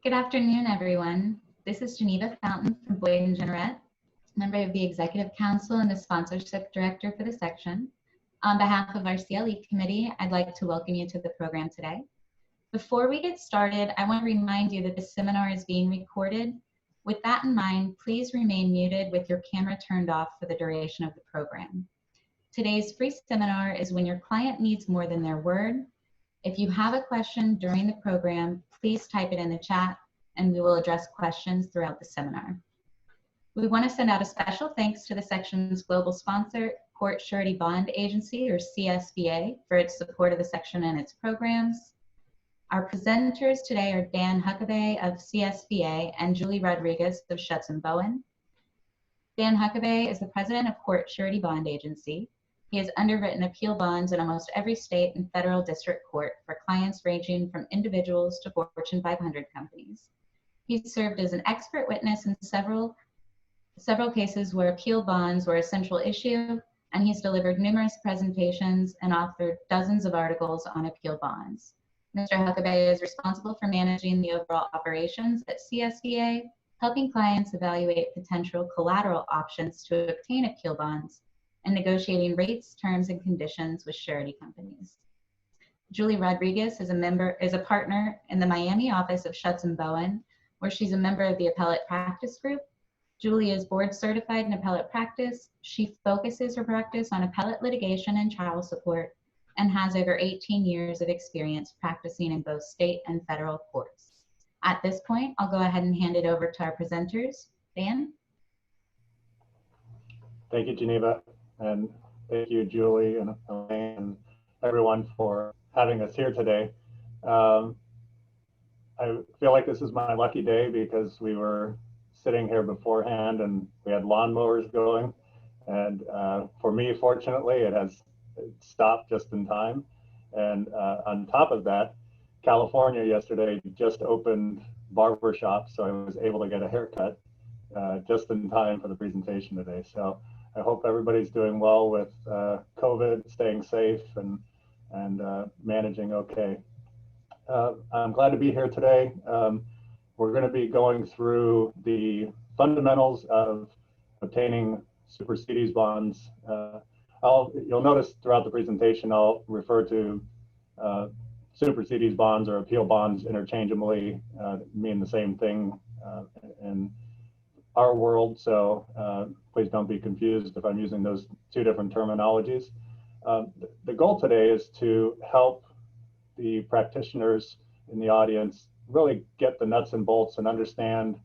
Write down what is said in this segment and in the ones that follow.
Good afternoon, everyone. This is Geneva Fountain from Bowen Generette, member of the Executive Council and the Sponsorship Director for the section. On behalf of our CLE committee, I'd like to welcome you to the program today. Before we get started, I want to remind you that this seminar is being recorded. With that in mind, please remain muted with your camera turned off for the duration of the program. Today's free seminar is when your client needs more than their word. If you have a question during the program, please type it in the chat and we will address questions throughout the seminar. We want to send out a special thanks to the section's global sponsor, Court Surety Bond Agency, or CSBA, for its support of the section and its programs. Our presenters today are Dan Huckabay of CSBA and Julie Rodriguez of Schutz & Bowen. Dan Huckabay is the president of Court Surety Bond Agency. He has underwritten appeal bonds in almost every state and federal district court for clients ranging from individuals to Fortune 500 companies. He's served as an expert witness in several cases where appeal bonds were a central issue, and he's delivered numerous presentations and authored dozens of articles on appeal bonds. Mr. Huckabay is responsible for managing the overall operations at CSBA, helping clients evaluate potential collateral options to obtain appeal bonds, and negotiating rates, terms, and conditions with surety companies. Julie Rodriguez is a partner in the Miami office of Schutz & Bowen, where she's a member of the Appellate Practice group. Julie is board certified in Appellate Practice. She focuses her practice on appellate litigation and child support and has over 18 years of experience practicing in both state and federal courts. At this point, I'll go ahead and hand it over to our presenters. Dan? Thank you, Geneva. And thank you, Julie and Elaine and everyone for having us here today. I feel like this is my lucky day because we were sitting here beforehand and we had lawnmowers going. And for me, fortunately, it stopped just in time. And on top of that, California yesterday just opened barbershops, so I was able to get a haircut just in time for the presentation today. So I hope everybody's doing well with COVID, staying safe and managing okay. I'm glad to be here today. We're going to be going through the fundamentals of obtaining Supersedeas bonds. You'll notice throughout the presentation, I'll refer to Supersedeas bonds or appeal bonds interchangeably, mean the same thing in our world, so please don't be confused if I'm using those two different terminologies. The goal today is to help the practitioners in the audience really get the nuts and bolts and understand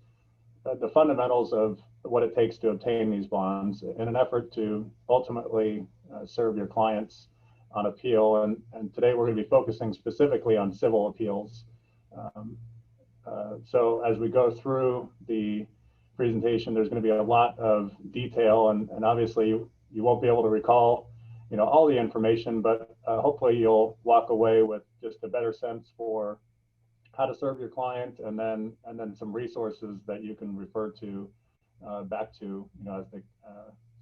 the fundamentals of what it takes to obtain these bonds in an effort to ultimately serve your clients on appeal. And today we're going to be focusing specifically on civil appeals. So as we go through the presentation, there's going to be a lot of detail, and obviously you won't be able to recall all the information, but hopefully you'll walk away with just a better sense for how to serve your client, and then some resources that you can refer to back to as the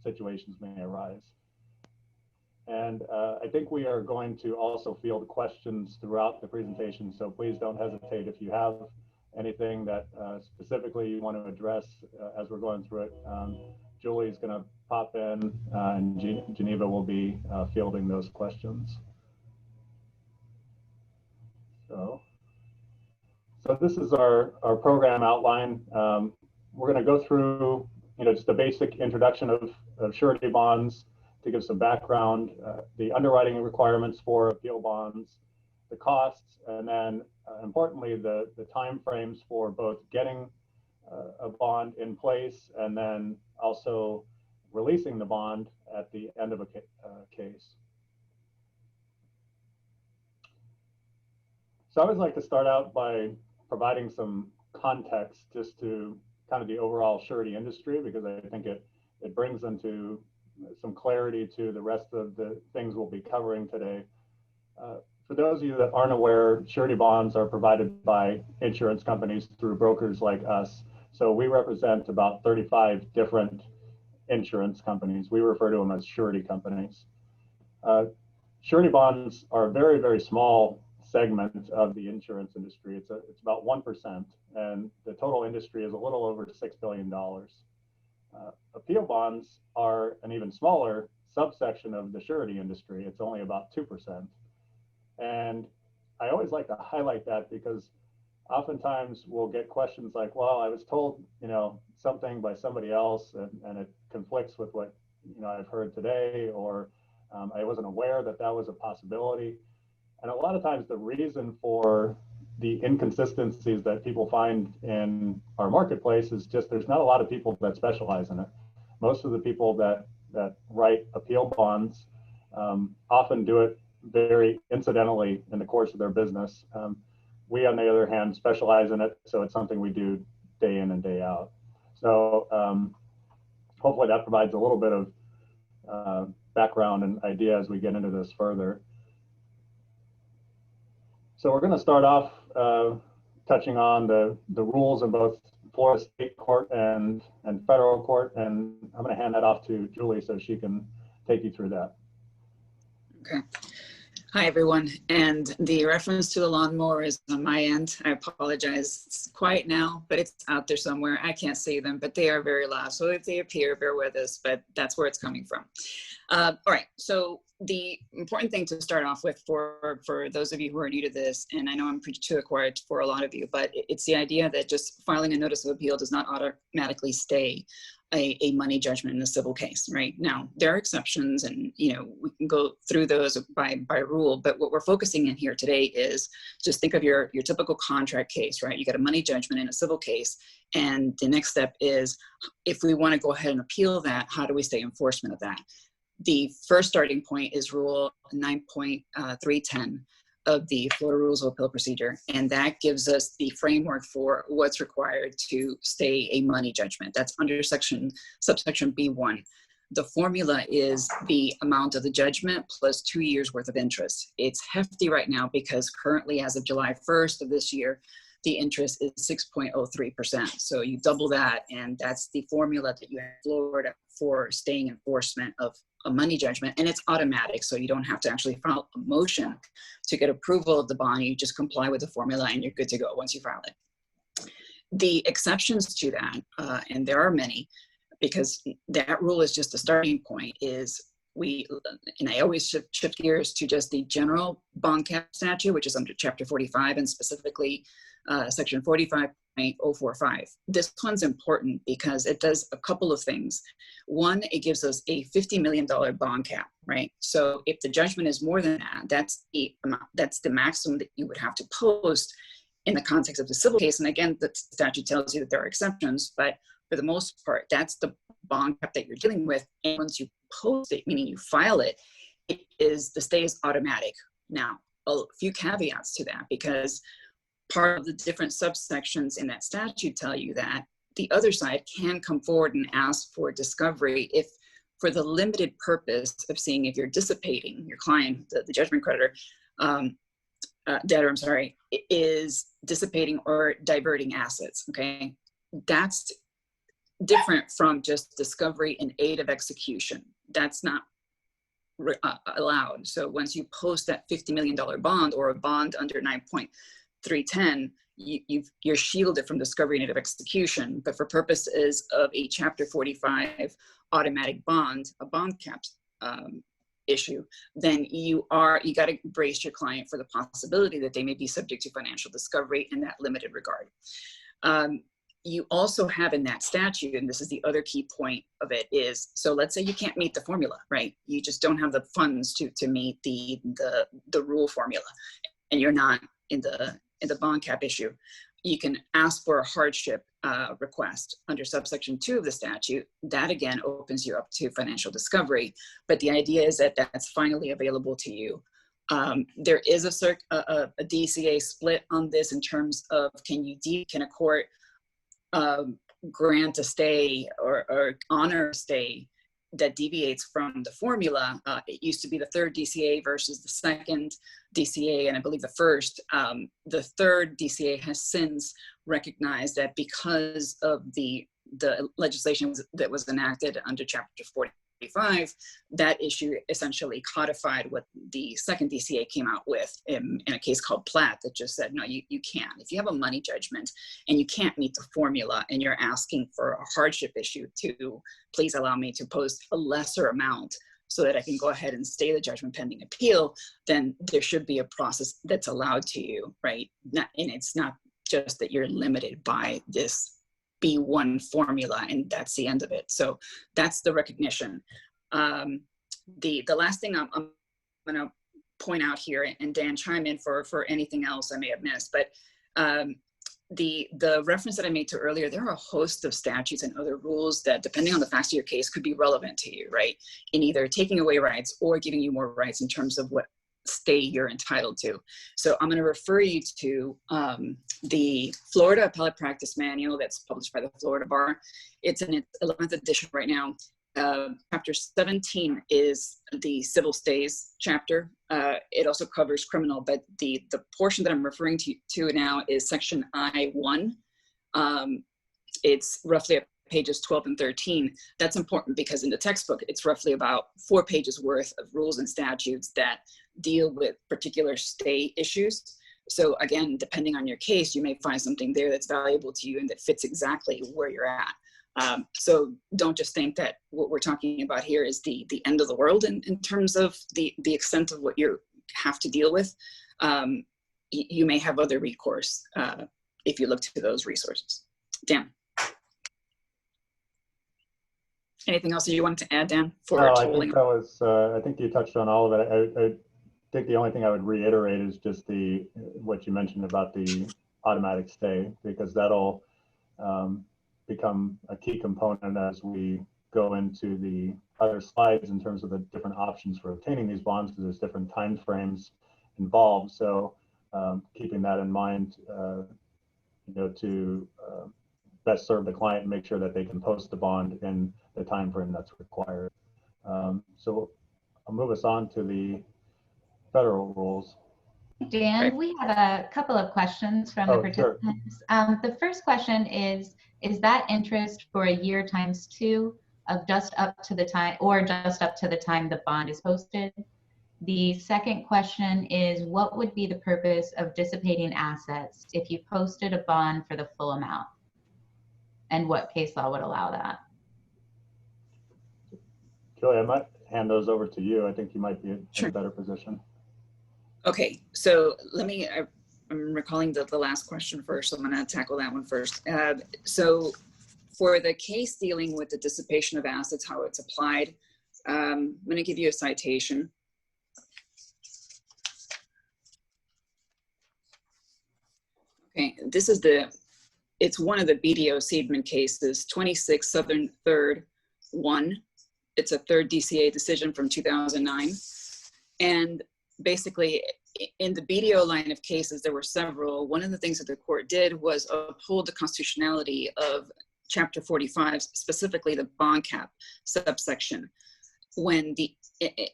situations may arise. And I think we are going to also field questions throughout the presentation, so please don't hesitate if you have anything that specifically you want to address as we're going through it. Julie's going to pop in and Geneva will be fielding those questions. So this is our program outline. We're going to go through just a basic introduction of surety bonds to give some background, the underwriting requirements for appeal bonds, the costs, and then importantly, the time frames for both getting a bond in place and then also releasing the bond at the end of a case. So I always like to start out by providing some context just to kind of the overall surety industry, because I think it brings into some clarity to the rest of the things we'll be covering today. For those of you that aren't aware, surety bonds are provided by insurance companies through brokers like us. So we represent about 35 different insurance companies. We refer to them as surety companies. Surety bonds are a very, very small segment of the insurance industry. It's about 1%, and the total industry is a little over $6 billion. Appeal bonds are an even smaller subsection of the surety industry. It's only about 2%. And I always like to highlight that because oftentimes we'll get questions like, well, I was told, something by somebody else and it conflicts with what, I've heard today, or I wasn't aware that that was a possibility. And a lot of times the reason for the inconsistencies that people find in our marketplace is just there's not a lot of people that specialize in it. Most of the people that write appeal bonds often do it very incidentally in the course of their business. We, on the other hand, specialize in it, so it's something we do day in and day out. So hopefully that provides a little bit of background and idea as we get into this further. So we're going to start off touching on the rules in both Florida State Court and Federal Court, and I'm going to hand that off to Julie so she can take you through that. Okay. Hi, everyone. And the reference to the lawnmower is on my end. I apologize. It's quiet now, but it's out there somewhere. I can't see them, but they are very loud. So if they appear, bear with us, but that's where it's coming from. All right. So the important thing to start off with for those of you who are new to this, and I know I'm preaching to the choir for a lot of you, but it's the idea that just filing a notice of appeal does not automatically stay a money judgment in a civil case, right? Now, there are exceptions, and we can go through those by rule, but what we're focusing in here today is just think of your typical contract case, right? You got a money judgment in a civil case, and the next step is, if we want to go ahead and appeal that, how do we stay enforcement of that? The first starting point is Rule 9.310 of the Florida Rules of Appeal Procedure, and that gives us the framework for what's required to stay a money judgment. That's under subsection B1. The formula is the amount of the judgment plus 2 years worth of interest. It's hefty right now because currently, as of July 1st of this year, the interest is 6.03%. So you double that, and that's the formula that you have in Florida for staying enforcement of a money judgment, and it's automatic, so you don't have to actually file a motion to get approval of the bond. You just comply with the formula and you're good to go once you file it. The exceptions to that, and there are many, because that rule is just a starting point, is and I always shift gears to just the general bond cap statute, which is under Chapter 45, and specifically Section 45.045. This one's important because it does a couple of things. One, it gives us a $50 million bond cap, right? So if the judgment is more than that, that's the amount, that's the maximum that you would have to post in the context of the civil case. And again, the statute tells you that there are exceptions, but for the most part, that's the bond cap that you're dealing with. And once you post it, meaning you file it, the stay is automatic. Now, a few caveats to that, because part of the different subsections in that statute tell you that the other side can come forward and ask for discovery if, for the limited purpose of seeing if you're dissipating, your client, the judgment creditor, debtor, I'm sorry, is dissipating or diverting assets, okay? That's different from just discovery in aid of execution. That's not allowed. So once you post that $50 million bond or a bond under 9.310, you're shielded from discovery in aid of execution. But for purposes of a Chapter 45 automatic bond, a bond cap issue, then you got to brace your client for the possibility that they may be subject to financial discovery in that limited regard. You also have in that statute, and this is the other key point of it, is, so let's say you can't meet the formula, right? You just don't have the funds to meet the rule formula, and you're not in the bond cap issue. You can ask for a hardship request under subsection 2 of the statute. That again opens you up to financial discovery, but the idea is that that's finally available to you. There is a DCA split on this in terms of can a court grant a stay or honor a stay that deviates from the formula. It used to be the third DCA versus the second DCA, and I believe the first. The third DCA has since recognized that because of the legislation that was enacted under Chapter 45 45, that issue essentially codified what the second DCA came out with in a case called Platt that just said, no, you can't. If you have a money judgment and you can't meet the formula and you're asking for a hardship issue to please allow me to post a lesser amount so that I can go ahead and stay the judgment pending appeal, then there should be a process that's allowed to you, right? And it's not just that you're limited by this B1 formula and that's the end of it. So that's the recognition. The last thing I'm going to point out here, and Dan, chime in for anything else I may have missed, but the reference that I made to earlier, there are a host of statutes and other rules that, depending on the facts of your case, could be relevant to you, right? In either taking away rights or giving you more rights in terms of what stay you're entitled to. So I'm going to refer you to the Florida Appellate Practice Manual that's published by the Florida Bar. It's in its 11th edition right now. Chapter 17 is the civil stays chapter. It also covers criminal, but the portion that I'm referring to now is section I-1. It's roughly at pages 12 and 13. That's important because in the textbook, it's roughly about 4 pages worth of rules and statutes that deal with particular stay issues. So again, depending on your case, you may find something there that's valuable to you and that fits exactly where you're at. So don't just think that what we're talking about here is the end of the world in terms of the extent of what you have to deal with. You may have other recourse if you look to those resources. Dan. Anything else that you wanted to add, Dan? I think that was, I think you touched on all of it. I think the only thing I would reiterate is just what you mentioned about the automatic stay, because that'll become a key component as we go into the other slides in terms of the different options for obtaining these bonds, because there's different time frames involved. So keeping that in mind, to best serve the client and make sure that they can post the bond in the time frame that's required. So I'll move us on to the federal rules. Dan, we have a couple of questions from the participants. Sure. The first question is that interest for a year times 2 of just up to the time, or just up to the time the bond is posted? The second question is, what would be the purpose of dissipating assets if you posted a bond for the full amount? And what case law would allow that? Julie, I might hand those over to you. I think you might be in a better position. Okay, so I'm recalling the last question first, so I'm going to tackle that one first. So for the case dealing with the dissipation of assets, how it's applied, I'm going to give you a citation. Okay, this is it's one of the BDO Seidman cases, 26 Southern 3rd 1. It's a 3rd DCA decision from 2009. And basically, in the BDO line of cases, there were several. One of the things that the court did was uphold the constitutionality of Chapter 45, specifically the bond cap subsection. When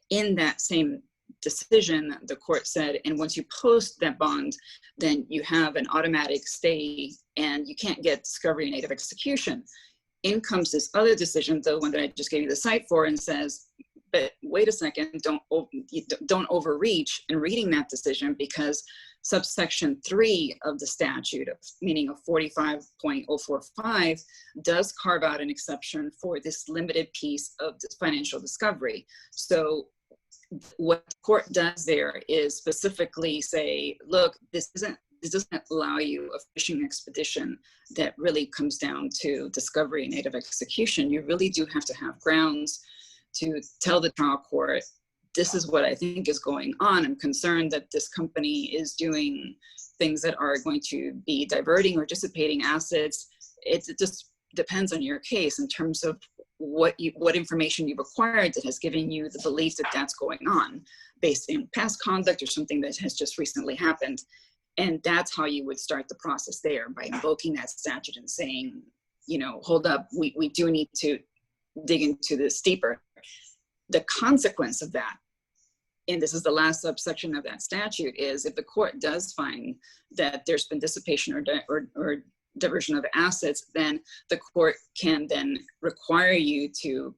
in that same decision, the court said, and once you post that bond, then you have an automatic stay and you can't get discovery and native execution. In comes this other decision, the one that I just gave you the cite for, and says, but wait a second, don't overreach in reading that decision, because subsection 3 of the statute, meaning of 45.045, does carve out an exception for this limited piece of this financial discovery. So what the court does there is specifically say, look, this doesn't allow you a fishing expedition that really comes down to discovery and native execution. You really do have to have grounds to tell the trial court, this is what I think is going on. I'm concerned that this company is doing things that are going to be diverting or dissipating assets. It just depends on your case in terms of what information you've acquired that has given you the belief that that's going on based in past conduct or something that has just recently happened. And that's how you would start the process there, by invoking that statute and saying, hold up, we do need to dig into this deeper. The consequence of that, and this is the last subsection of that statute, is if the court does find that there's been dissipation or diversion of assets, then the court can then require you to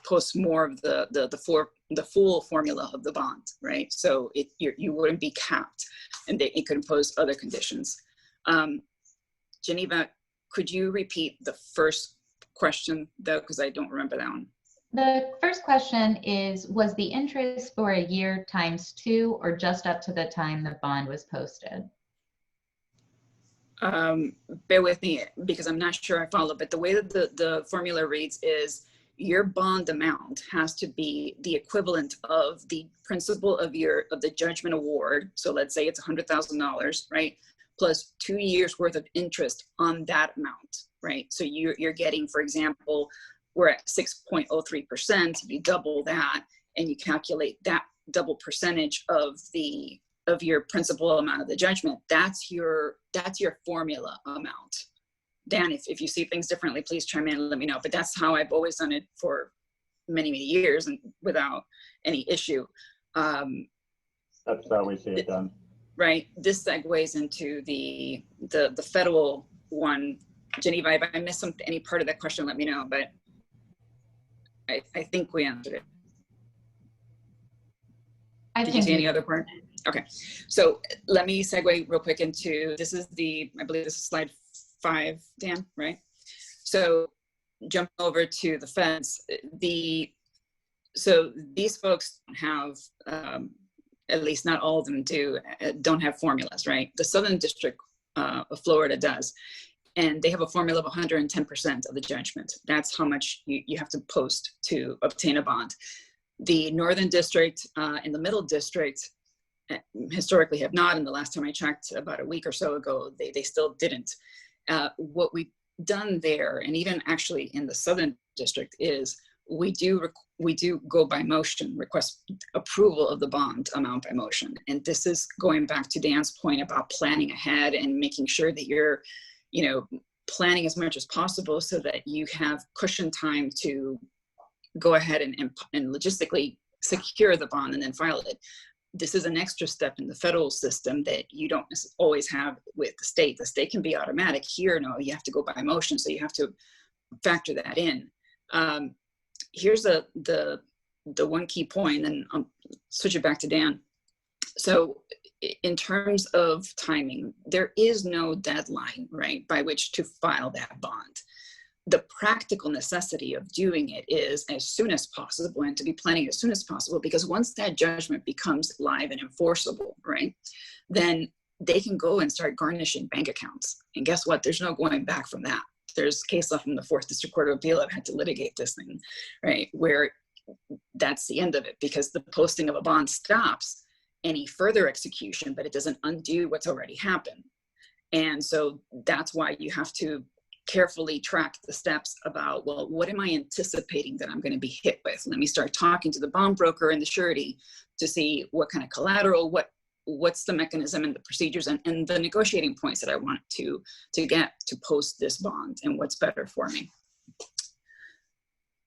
post more of the full formula of the bond, right? So you wouldn't be capped, and it could impose other conditions. Geneva, could you repeat the first question though, because I don't remember that one. The first question is, was the interest for a year times 2 or just up to the time the bond was posted? Bear with me because I'm not sure I follow, but the way that the formula reads is your bond amount has to be the equivalent of the principal of the judgment award. So let's say it's $100,000, right? Plus 2 years worth of interest on that amount, right? So you're getting, for example, we're at 6.03%, you double that and you calculate that double percentage of your principal amount of the judgment. That's your formula amount. Dan, if you see things differently, please chime in and let me know. But that's how I've always done it for many, many years and without any issue. That's how we see it done. Right. This segues into the federal one. Geneva, if I missed any part of that question, let me know. But I think we answered it. Did you see any other part? Okay. So let me segue real quick into, I believe this is slide 5, Dan, right? So jump over to the feds. So these folks have, at least not all of them don't have formulas, right? The Southern District of Florida does. And they have a formula of 110% of the judgment. That's how much you have to post to obtain a bond. The Northern District and the Middle District historically have not. And the last time I checked about a week or so ago, they still didn't. What we've done there, and even actually in the Southern District, is we do go by motion, request approval of the bond amount by motion. And this is going back to Dan's point about planning ahead and making sure that you're, planning as much as possible so that you have cushion time to go ahead and logistically secure the bond and then file it. This is an extra step in the federal system that you don't always have with the state. The state can be automatic. Here, no, you have to go by motion, so you have to factor that in. Here's the one key point, and I'll switch it back to Dan. So in terms of timing, there is no deadline, right, by which to file that bond. The practical necessity of doing it is as soon as possible, and to be planning as soon as possible, because once that judgment becomes live and enforceable, right, then they can go and start garnishing bank accounts. And guess what? There's no going back from that. There's case law from the 4th District Court of Appeal. I've had to litigate this thing, right, where that's the end of it, because the posting of a bond stops any further execution, but it doesn't undo what's already happened. And so that's why you have to carefully track the steps about, well, what am I anticipating that I'm going to be hit with? Let me start talking to the bond broker and the surety to see what kind of collateral, what's the mechanism and the procedures and the negotiating points that I want to get to post this bond, and what's better for me.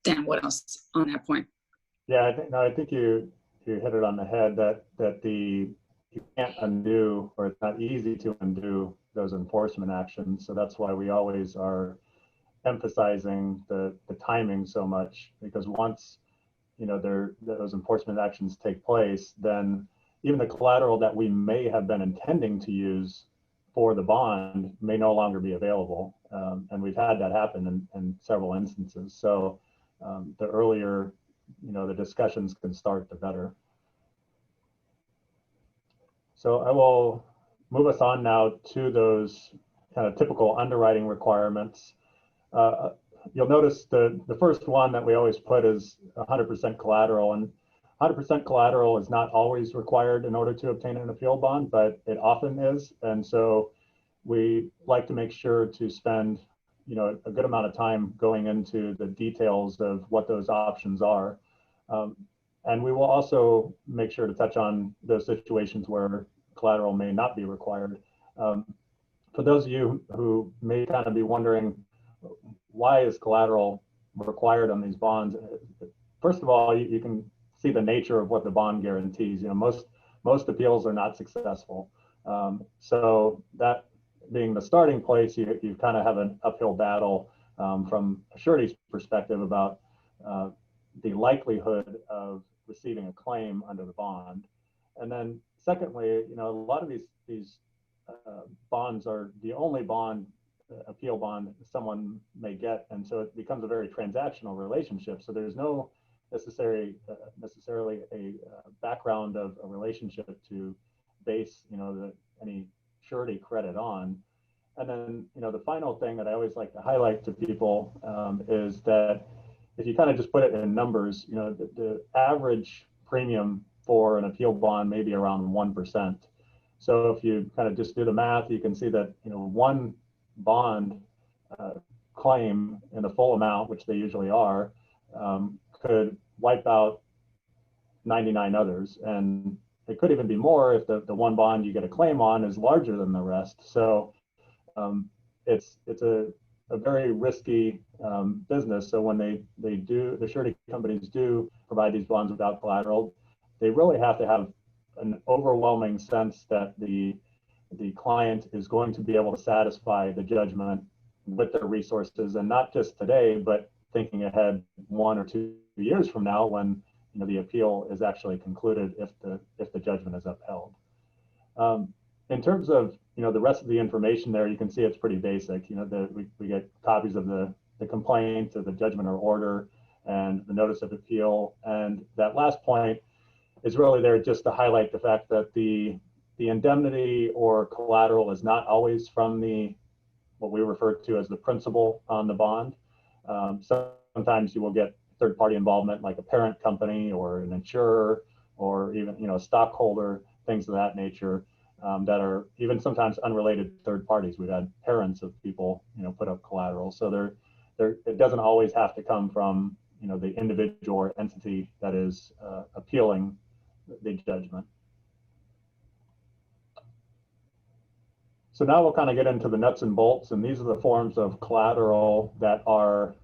Dan, what else on that point? Yeah, I think you hit it on the head that you can't undo, or it's not easy to undo those enforcement actions. So that's why we always are emphasizing the timing so much, because once those enforcement actions take place, then even the collateral that we may have been intending to use for the bond may no longer be available. And we've had that happen in several instances. So the earlier the discussions can start, the better. So I will move us on now to those kind of typical underwriting requirements. You'll notice the first one that we always put is 100% collateral, and 100% collateral is not always required in order to obtain an appeal bond, but it often is. And so we like to make sure to spend a good amount of time going into the details of what those options are. And we will also make sure to touch on those situations where collateral may not be required. For those of you who may kind of be wondering, why is collateral required on these bonds? First of all, you can see the nature of what the bond guarantees. Most appeals are not successful. So that being the starting place, you kind of have an uphill battle from a surety's perspective about the likelihood of receiving a claim under the bond. And then secondly, a lot of these bonds are the only bond, appeal bond someone may get. And so it becomes a very transactional relationship. So there's no necessarily a background of a relationship to base, any surety credit on. And then, the final thing that I always like to highlight to people is that if you kind of just put it in numbers, the average premium for an appeal bond may be around 1%. So if you kind of just do the math, you can see that, one bond claim in the full amount, which they usually are, could wipe out 99 others. And it could even be more if the one bond you get a claim on is larger than the rest. So it's a very risky business. So when the surety companies do provide these bonds without collateral, they really have to have an overwhelming sense that the client is going to be able to satisfy the judgment with their resources, and not just today, but thinking ahead 1 or 2 years from now when the appeal is actually concluded if the judgment is upheld. In terms of the rest of the information there, you can see it's pretty basic. We get copies of the complaint, of the judgment or order, and the notice of appeal. And that last point is really there just to highlight the fact that the indemnity or collateral is not always from what we refer to as the principal on the bond. Sometimes you will get third-party involvement, like a parent company or an insurer, or even a stockholder, things of that nature, that are even sometimes unrelated third parties. We've had parents of people put up collateral. So it doesn't always have to come from the individual or entity that is appealing the judgment. So now we'll kind of get into the nuts and bolts, and these are the forms of collateral that are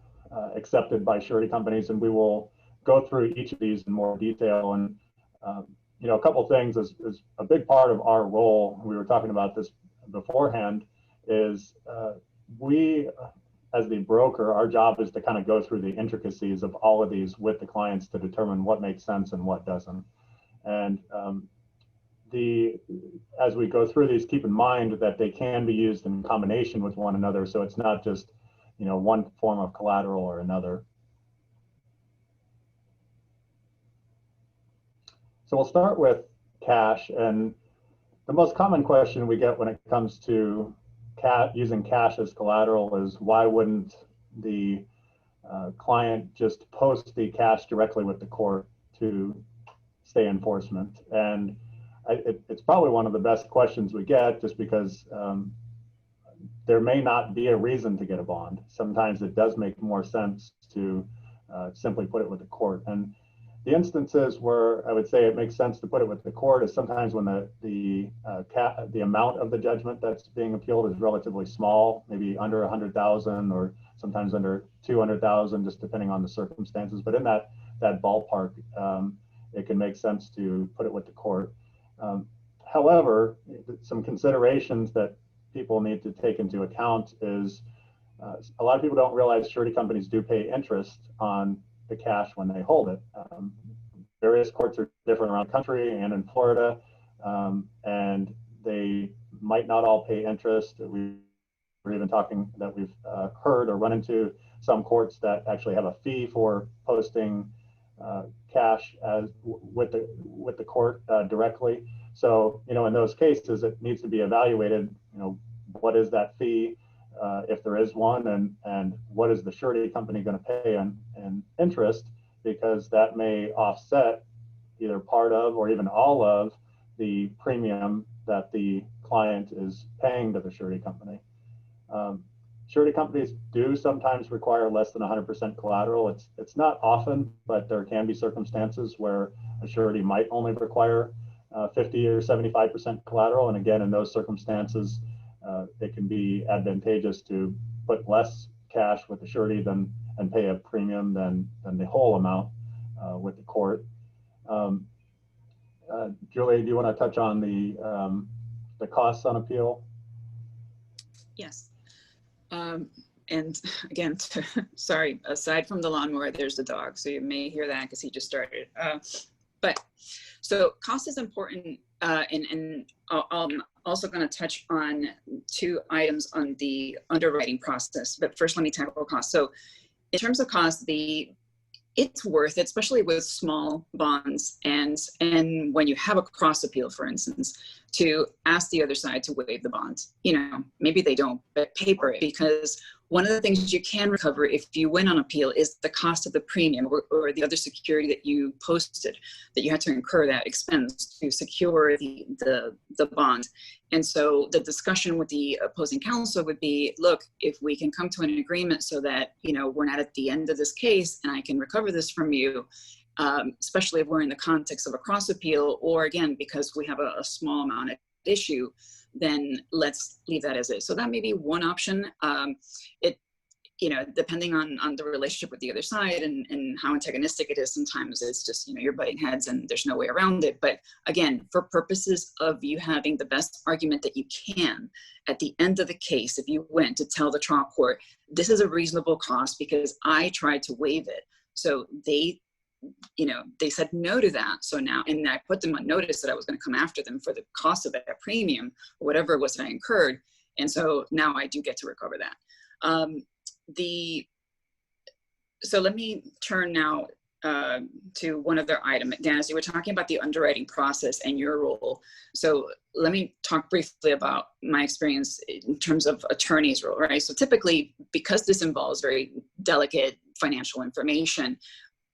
accepted by surety companies, and we will go through each of these in more detail. And a couple things is a big part of our role. We were talking about this beforehand. Is we, as the broker, our job is to kind of go through the intricacies of all of these with the clients to determine what makes sense and what doesn't. And as we go through these, keep in mind that they can be used in combination with one another. So it's not just one form of collateral or another. So we'll start with cash. And the most common question we get when it comes to using cash as collateral is, why wouldn't the client just post the cash directly with the court to stay enforcement? And it's probably one of the best questions we get, just because there may not be a reason to get a bond. Sometimes it does make more sense to simply put it with the court. And the instances where I would say it makes sense to put it with the court is sometimes when the amount of the judgment that's being appealed is relatively small, maybe under 100,000 or sometimes under 200,000, just depending on the circumstances. But in that ballpark, it can make sense to put it with the court. However, some considerations that people need to take into account is a lot of people don't realize surety companies do pay interest on the cash when they hold it. Various courts are different around the country and in Florida, and they might not all pay interest. We're even talking that we've heard or run into some courts that actually have a fee for posting cash with the court directly. So in those cases, it needs to be evaluated. What is that fee, if there is one, and what is the surety company going to pay in interest, because that may offset either part of or even all of the premium that the client is paying to the surety company. Surety companies do sometimes require less than 100% collateral. It's not often, but there can be circumstances where a surety might only require 50 or 75% collateral. And again, in those circumstances, it can be advantageous to put less cash with the surety and pay a premium than the whole amount with the court. Julie, do you want to touch on the costs on appeal? Yes. And again, sorry, aside from the lawnmower, there's the dog. So you may hear that because he just started. But so cost is important. And I'm also going to touch on 2 items on the underwriting process. But first, let me tackle cost. So in terms of cost, it's worth it, especially with small bonds and when you have a cross appeal, for instance, to ask the other side to waive the bond. You know, maybe they don't, but paper it, because one of the things you can recover if you win on appeal is the cost of the premium or the other security that you posted, that you had to incur that expense to secure the bond. And so the discussion with the opposing counsel would be, look, if we can come to an agreement so that, you know, we're not at the end of this case and I can recover this from you, especially if we're in the context of a cross appeal, or again, because we have a small amount at issue, then let's leave that as is. So that may be one option. You know, depending on the relationship with the other side and how antagonistic it is, sometimes it's just, you know, you're butting heads and there's no way around it. But again, for purposes of you having the best argument that you can at the end of the case, if you went to tell the trial court, this is a reasonable cost because I tried to waive it. So they, you know, they said no to that. So now, and I put them on notice that I was going to come after them for the cost of that premium or whatever it was that I incurred. And so now I do get to recover that. So let me turn now to one other item. Dan, as you were talking about the underwriting process and your role. So let me talk briefly about my experience in terms of attorney's role, right? So typically, because this involves very delicate financial information,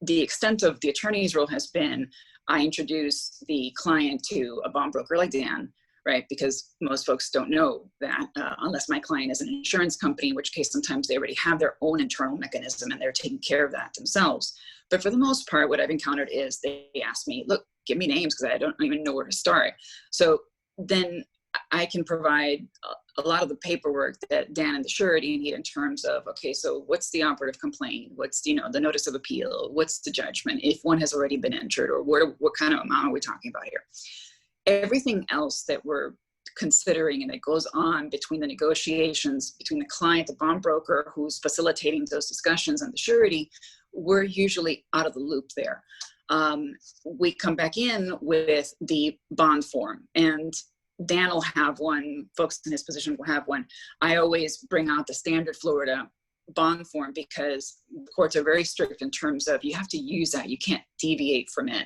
the extent of the attorney's role has been, I introduce the client to a bond broker like Dan, right? Because most folks don't know that unless my client is an insurance company, in which case sometimes they already have their own internal mechanism and they're taking care of that themselves. But for the most part, what I've encountered is they ask me, look, give me names because I don't even know where to start. So then I can provide a lot of the paperwork that Dan and the surety need in terms of, okay, so what's the operative complaint? What's, you know, the notice of appeal? What's the judgment if one has already been entered, or what kind of amount are we talking about here? Everything else that we're considering and that goes on between the negotiations between the client, the bond broker who's facilitating those discussions, and the surety, we're usually out of the loop there. We come back in with the bond form, and Dan will have one, folks in his position will have one. I always bring out the standard Florida bond form because the courts are very strict in terms of you have to use that. You can't deviate from it.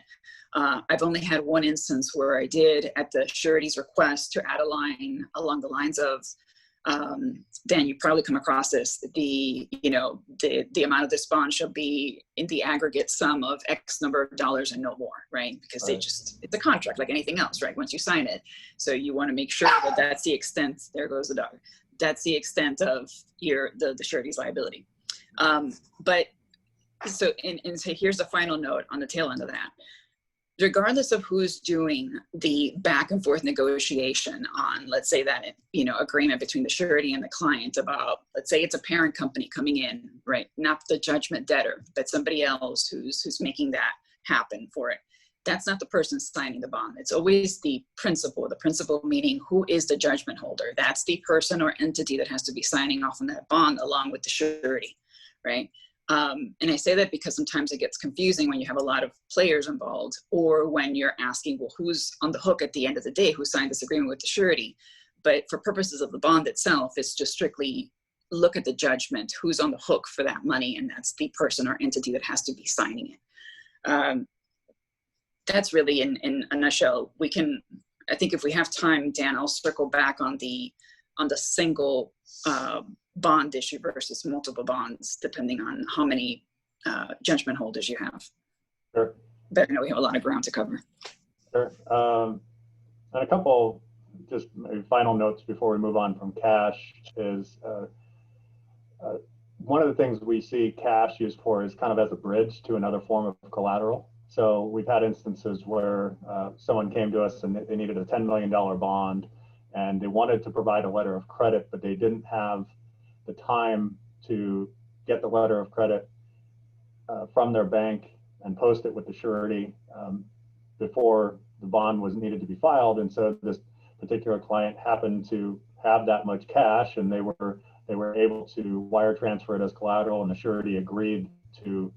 I've only had one instance where I did, at the surety's request, to add a line along the lines of, Dan, you probably come across this, the amount of this bond shall be in the aggregate sum of X number of dollars and no more, right? Because they just, it's a contract like anything else, right? Once you sign it. So you want to make sure that that's the extent, there goes the dog. That's the extent of the surety's liability. But so here's the final note on the tail end of that. Regardless of who's doing the back and forth negotiation on, let's say that, you know, agreement between the surety and the client about, let's say it's a parent company coming in, right? Not the judgment debtor, but somebody else who's making that happen for it. That's not the person signing the bond. It's always the principal meaning who is the judgment holder. That's the person or entity that has to be signing off on that bond along with the surety, right? And I say that because sometimes it gets confusing when you have a lot of players involved, or when you're asking, well, who's on the hook at the end of the day, who signed this agreement with the surety? But for purposes of the bond itself, it's just strictly look at the judgment, who's on the hook for that money, and that's the person or entity that has to be signing it. That's really in a nutshell. We can, I think if we have time, Dan, I'll circle back on the single bond issue versus multiple bonds, depending on how many judgment holders you have. Sure. But I know we have a lot of ground to cover. Sure. And a couple just maybe final notes before we move on from cash is one of the things we see cash used for is kind of as a bridge to another form of collateral. So we've had instances where someone came to us and they needed a $10 million bond, and they wanted to provide a letter of credit, but they didn't have the time to get the letter of credit from their bank and post it with the surety before the bond was needed to be filed. And so this particular client happened to have that much cash, and they they were able to wire transfer it as collateral, and the surety agreed to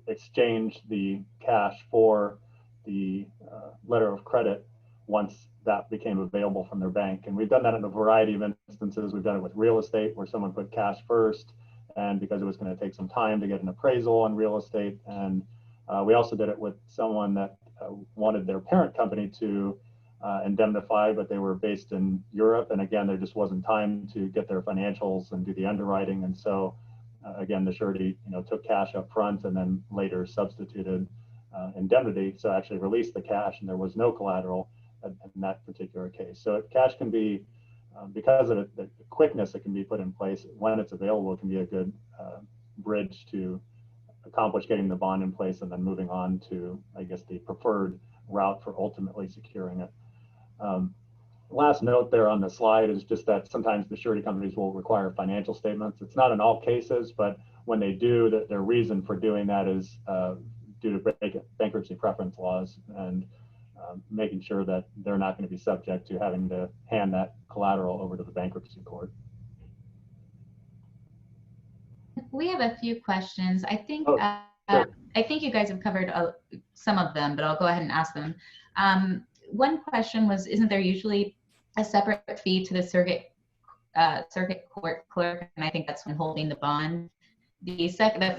exchange the cash for the letter of credit once that became available from their bank. And we've done that in a variety of instances. We've done it with real estate where someone put cash first, and because it was going to take some time to get an appraisal on real estate. And we also did it with someone that wanted their parent company to indemnify, but they were based in Europe. And again, there just wasn't time to get their financials and do the underwriting. And so again, the surety took cash up front and then later substituted indemnity. So actually released the cash, and there was no collateral in that particular case. So cash can be, because of the quickness it can be put in place when it's available, it can be a good bridge to accomplish getting the bond in place and then moving on to, I guess, the preferred route for ultimately securing it. Last note there on the slide is just that sometimes the surety companies will require financial statements. It's not in all cases, but when they do, their reason for doing that is due to bankruptcy preference laws and making sure that they're not going to be subject to having to hand that collateral over to the bankruptcy court. We have a few questions. I think Sure. I think you guys have covered some of them, but I'll go ahead and ask them. One question was, isn't there usually a separate fee to the circuit court clerk? And I think that's when holding the bond. The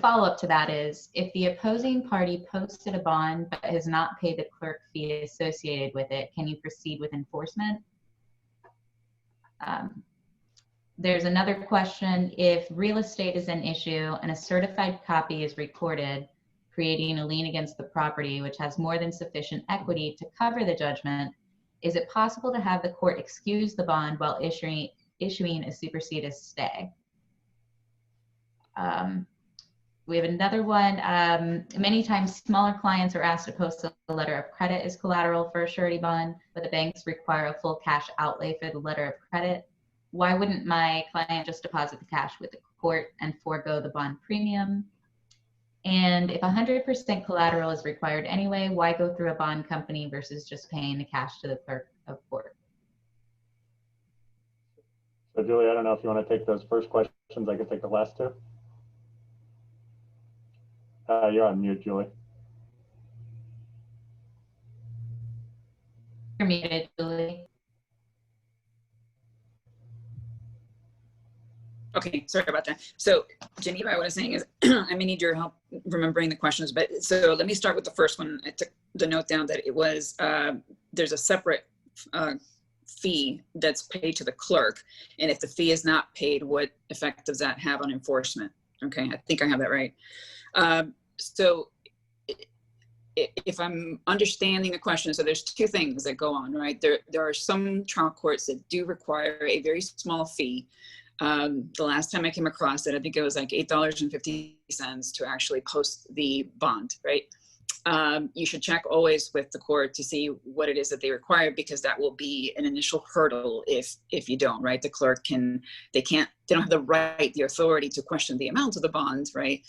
follow-up to that is, if the opposing party posted a bond but has not paid the clerk fee associated with it, can you proceed with enforcement? There's another question. If real estate is an issue and a certified copy is recorded, creating a lien against the property which has more than sufficient equity to cover the judgment, is it possible to have the court excuse the bond while issuing a supersedeas stay? We have another one. Many times smaller clients are asked to post a letter of credit as collateral for a surety bond, but the banks require a full cash outlay for the letter of credit. Why wouldn't my client just deposit the cash with the court and forego the bond premium? And if 100% collateral is required anyway, why go through a bond company versus just paying the cash to the clerk of court? So Julie, I don't know if you want to take those first questions. I can take the last two. You're on mute, Julie. You're muted, Julie. Okay, sorry about that. So Geneva, what I was saying is I may need your help remembering the questions, but so let me start with the first one. I took the note down that it was, there's a separate fee that's paid to the clerk. And if the fee is not paid, what effect does that have on enforcement? Okay, I think I have that right. So if I'm understanding the question, so there's two things that go on, right? There are some trial courts that do require a very small fee. The last time I came across it, I think it was like $8.50 to actually post the bond, right? You should check always with the court to see what it is that they require, because that will be an initial hurdle if you don't, right? The clerk they don't have the authority to question the amount of the bond, right?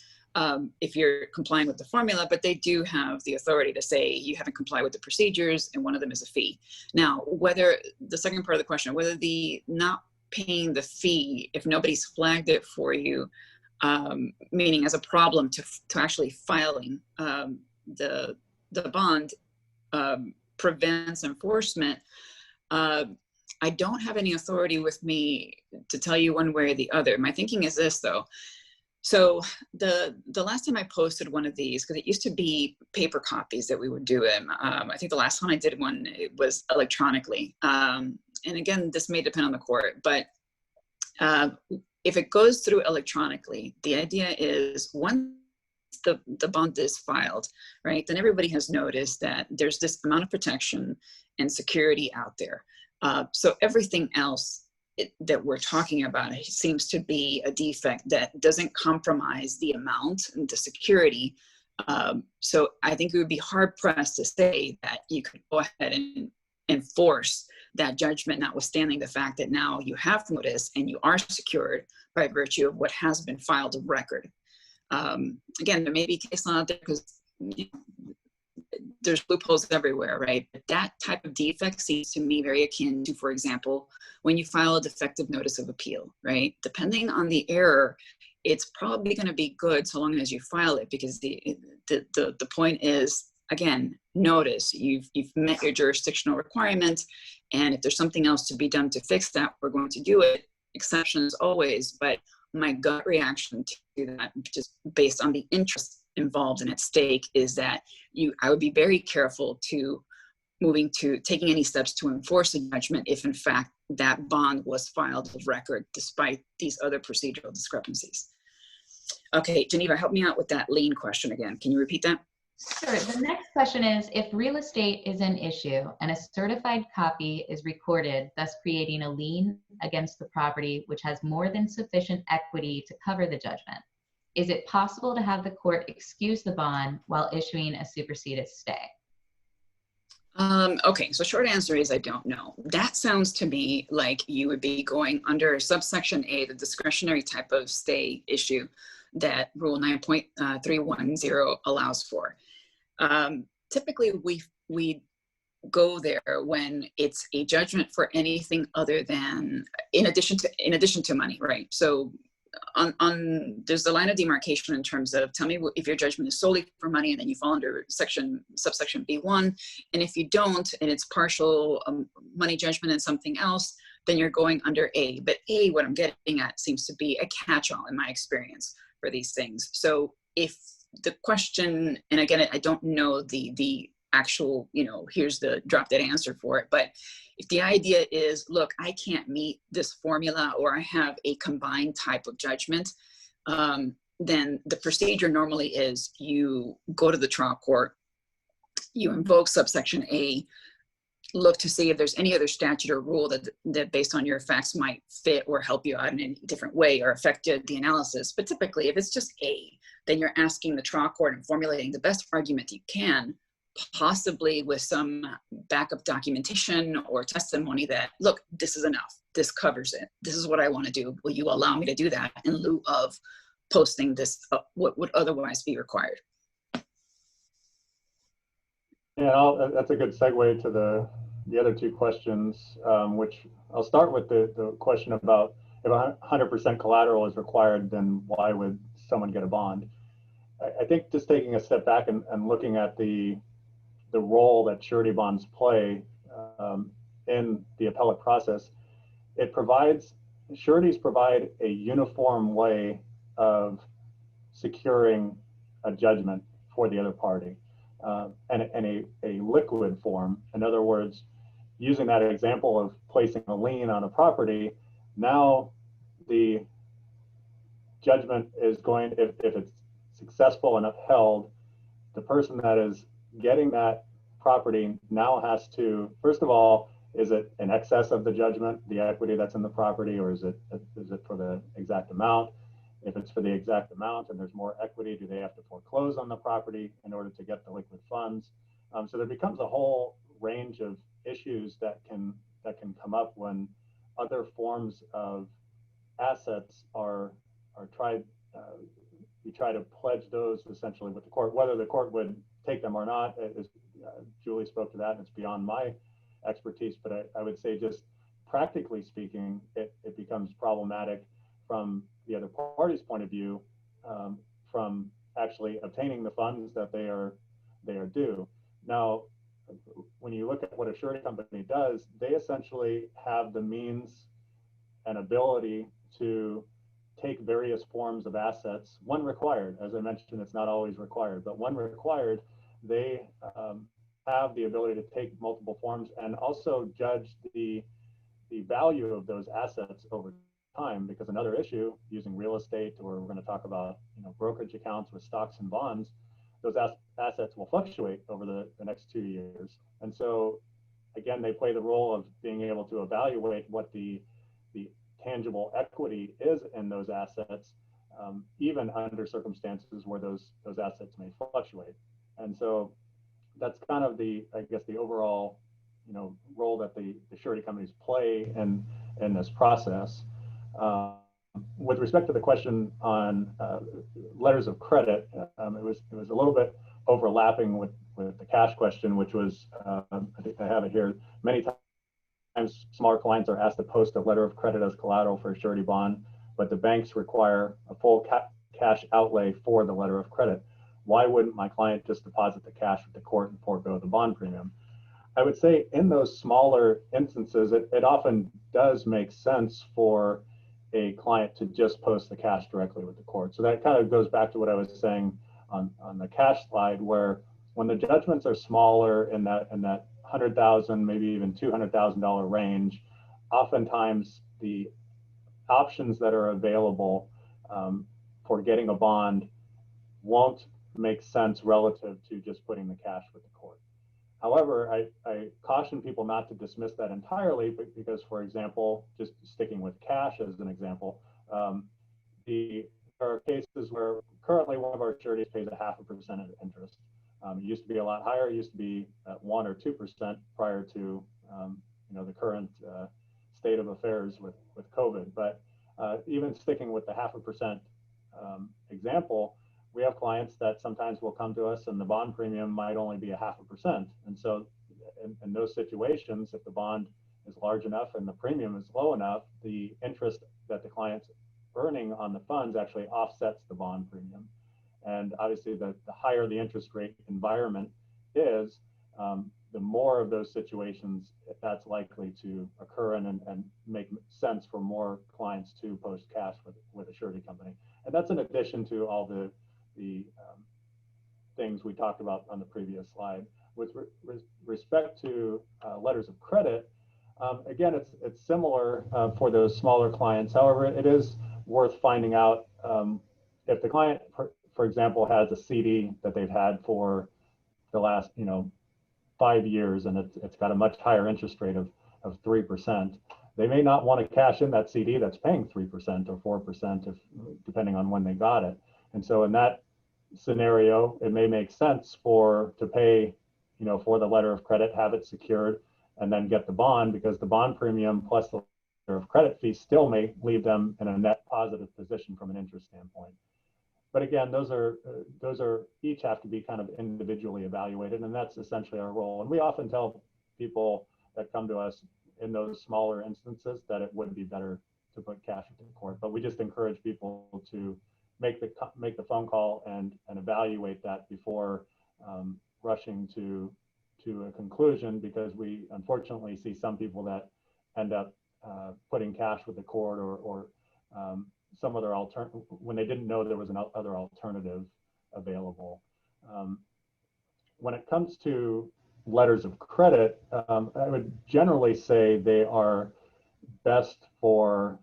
If you're complying with the formula, but they do have the authority to say you haven't complied with the procedures, and one of them is a fee. Now, whether the second part of the question, whether the not paying the fee, if nobody's flagged it for you, meaning as a problem to actually filing the bond, prevents enforcement. I don't have any authority with me to tell you one way or the other. My thinking is this, though. So the last time I posted one of these, because it used to be paper copies that we would do them. I think the last time I did one, it was electronically. And again, this may depend on the court, but if it goes through electronically, the idea is once the bond is filed, right, then everybody has noticed that there's this amount of protection and security out there. So everything else that we're talking about seems to be a defect that doesn't compromise the amount and the security. So I think it would be hard pressed to say that you could go ahead and enforce that judgment, notwithstanding the fact that now you have notice and you are secured by virtue of what has been filed of record. Again, there may be case law out there because there's loopholes everywhere, right? But that type of defect seems to me very akin to, for example, when you file a defective notice of appeal, right? Depending on the error, it's probably going to be good so long as you file it, because the point is, again, notice you've met your jurisdictional requirement, and if there's something else to be done to fix that, we're going to do it. Exceptions always, but my gut reaction to that, just based on the interest involved and at stake, is that I would be very careful to taking any steps to enforce a judgment if in fact that bond was filed of record despite these other procedural discrepancies. Okay, Geneva, help me out with that lien question again. Can you repeat that? Sure. The next question is, if real estate is an issue and a certified copy is recorded, thus creating a lien against the property which has more than sufficient equity to cover the judgment, is it possible to have the court excuse the bond while issuing a supersedeas stay? Okay, so short answer is I don't know. That sounds to me like you would be going under subsection A, the discretionary type of stay issue that Rule 9.310 allows for. Typically, we go there when it's a judgment for anything other than in addition to money, right? So there's the line of demarcation in terms of, tell me if your judgment is solely for money, and then you fall under subsection B1, and if you don't, and it's partial money judgment and something else, then you're going under A. But A, what I'm getting at, seems to be a catch-all in my experience for these things. So if the question, and again, I don't know the actual, here's the drop dead answer for it, but if the idea is, look, I can't meet this formula, or I have a combined type of judgment, then the procedure normally is you go to the trial court, you invoke subsection A, look to see if there's any other statute or rule that based on your facts might fit or help you out in a different way or affect the analysis. But typically, if it's just A, then you're asking the trial court and formulating the best argument you can, possibly with some backup documentation or testimony that, look, this is enough. This covers it. This is what I want to do. Will you allow me to do that in lieu of posting this, what would otherwise be required? Yeah, that's a good segue to the other two questions, which I'll start with the question about if 100% collateral is required, then why would someone get a bond? I think just taking a step back and looking at the role that surety bonds play in the appellate process, sureties provide a uniform way of securing a judgment for the other party, and a liquid form. In other words, using that example of placing a lien on a property, now the judgment is going, if it's successful and upheld, the person that is getting that property now has to, first of all, is it in excess of the judgment, the equity that's in the property, or is it for the exact amount? If it's for the exact amount and there's more equity, do they have to foreclose on the property in order to get the liquid funds? So there becomes a whole range of issues that can come up when other forms of assets are tried. We try to pledge those essentially with the court, whether the court would take them or not. Julie spoke to that, and it's beyond my expertise, but I would say, just practically speaking, it becomes problematic from the other party's point of view, from actually obtaining the funds that they are due. Now, when you look at what a surety company does, they essentially have the means and ability to take various forms of assets, one required. As I mentioned, it's not always required, but one required, they have the ability to take multiple forms and also judge the value of those assets over time. Because another issue, using real estate, or we're going to talk about brokerage accounts with stocks and bonds, those assets will fluctuate over the next 2 years. And so again, they play the role of being able to evaluate what the tangible equity is in those assets, even under circumstances where those assets may fluctuate. And so that's kind of the overall role that the surety companies play in this process. With respect to the question on letters of credit, it was a little bit overlapping with the cash question, which was, I think I have it here, many times smaller clients are asked to post a letter of credit as collateral for a surety bond, but the banks require a full cash outlay for the letter of credit. Why wouldn't my client just deposit the cash with the court and forego the bond premium? I would say in those smaller instances, it often does make sense for a client to just post the cash directly with the court. So that kind of goes back to what I was saying on the cash slide, where when the judgments are smaller in that $100,000, maybe even $200,000 range, oftentimes the options that are available for getting a bond won't make sense relative to just putting the cash with the court. However, I caution people not to dismiss that entirely, because, for example, just sticking with cash as an example, there are cases where currently one of our sureties pays 0.5% of interest. It used to be a lot higher. It used to be at 1 or 2% prior to the current state of affairs with COVID. But even sticking with the 0.5% example, we have clients that sometimes will come to us and the bond premium might only be 0.5%. And so in those situations, if the bond is large enough and the premium is low enough, the interest that the client's earning on the funds actually offsets the bond premium. And obviously the higher the interest rate environment is, the more of those situations that's likely to occur and make sense for more clients to post cash with a surety company. And that's in addition to all the things we talked about on the previous slide. With respect to letters of credit, again, it's similar for those smaller clients. However, it is worth finding out if the client, for example, has a CD that they've had for the last 5 years and it's got a much higher interest rate of 3%. They may not want to cash in that CD that's paying 3% or 4%, depending on when they got it. And so in that scenario, it may make sense to pay, for the letter of credit, have it secured, and then get the bond, because the bond premium plus the letter of credit fee still may leave them in a net positive position from an interest standpoint. But again, those are each have to be kind of individually evaluated, and that's essentially our role. And we often tell people that come to us in those smaller instances that it would be better to put cash into the court. But we just encourage people to make the phone call and evaluate that before rushing to a conclusion, because we unfortunately see some people that end up putting cash with the court or some other alternative when they didn't know there was another alternative available. When it comes to letters of credit, I would generally say they are best for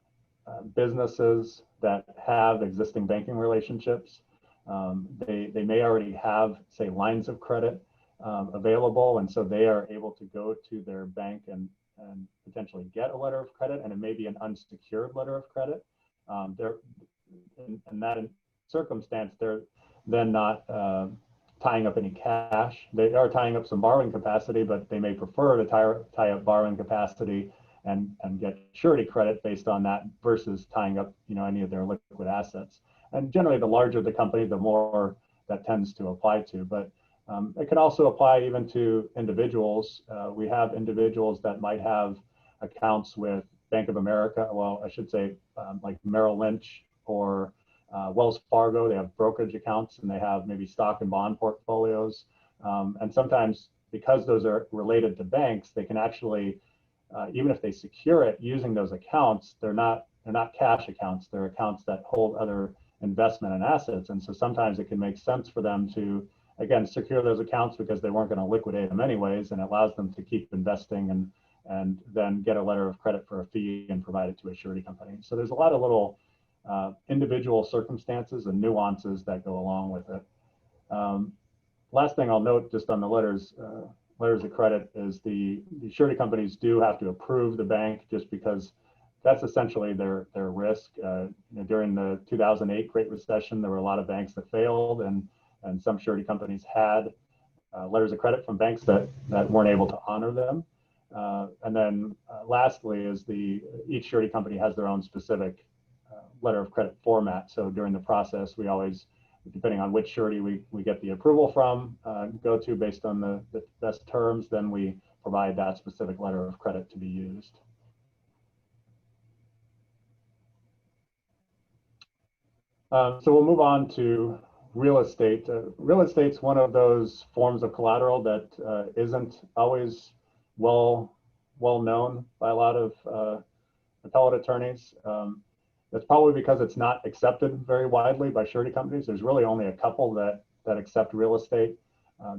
businesses that have existing banking relationships. They may already have, say, lines of credit available, and so they are able to go to their bank and potentially get a letter of credit, and it may be an unsecured letter of credit. In that circumstance, they're then not tying up any cash. They are tying up some borrowing capacity, but they may prefer to tie up borrowing capacity and get surety credit based on that versus tying up any of their liquid assets. And generally, the larger the company, the more that tends to apply to. But it can also apply even to individuals. We have individuals that might have accounts with Bank of America, well, I should say like Merrill Lynch or Wells Fargo. They have brokerage accounts and they have maybe stock and bond portfolios. And sometimes because those are related to banks, they can actually, even if they secure it using those accounts, they're not cash accounts. They're accounts that hold other investment and assets. And so sometimes it can make sense for them to, again, secure those accounts because they weren't going to liquidate them anyways, and it allows them to keep investing and then get a letter of credit for a fee and provide it to a surety company. So there's a lot of little individual circumstances and nuances that go along with it. Last thing I'll note just on the letters of credit is the surety companies do have to approve the bank, just because that's essentially their risk. During the 2008 Great Recession, there were a lot of banks that failed, and some surety companies had letters of credit from banks that weren't able to honor them. And then lastly is each surety company has their own specific letter of credit format. So during the process, we always depending on which surety we get the approval from, go to based on the best terms, then we provide that specific letter of credit to be used. So we'll move on to real estate. Real estate's one of those forms of collateral that isn't always well known by a lot of appellate attorneys. That's probably because it's not accepted very widely by surety companies. There's really only a couple that accept real estate.